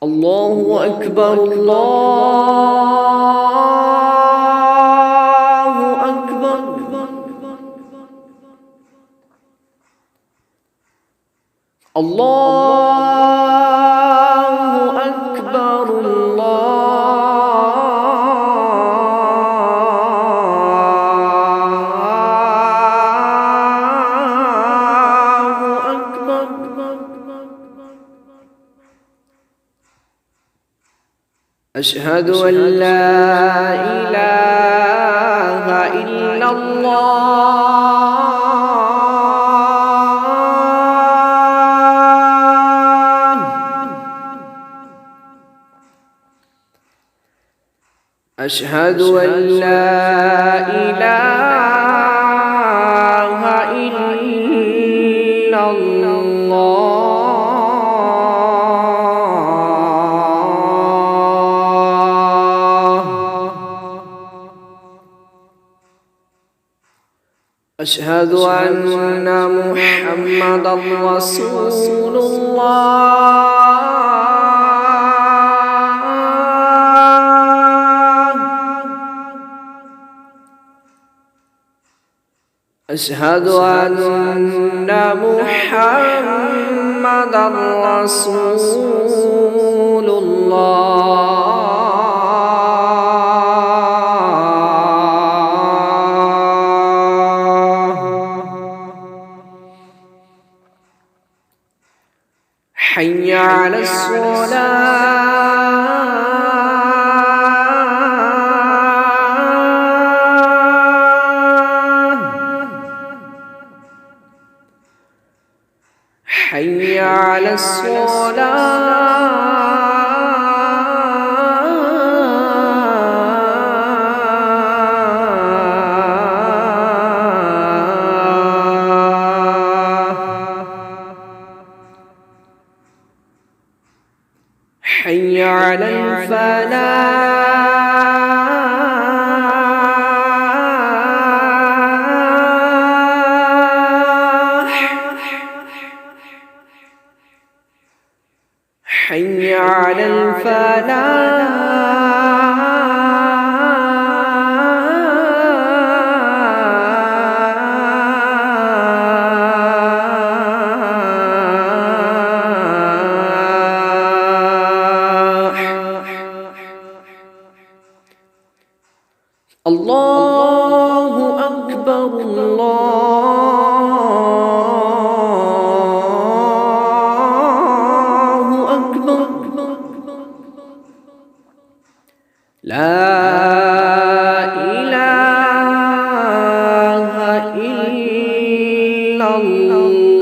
الله أكبر الله أكبر. الله أكبر الله أكبر. أشهد أن لا إله إلا الله. أشهد أن لا إله إلا الله. أشهد أن محمدًا رسول الله. أشهد أن محمدًا رسول الله. حي على الصلاة. حي على الصلاة. حي على الفلاح. حي على الفلاح. الله أكبر الله أكبر. لا إله إلا الله.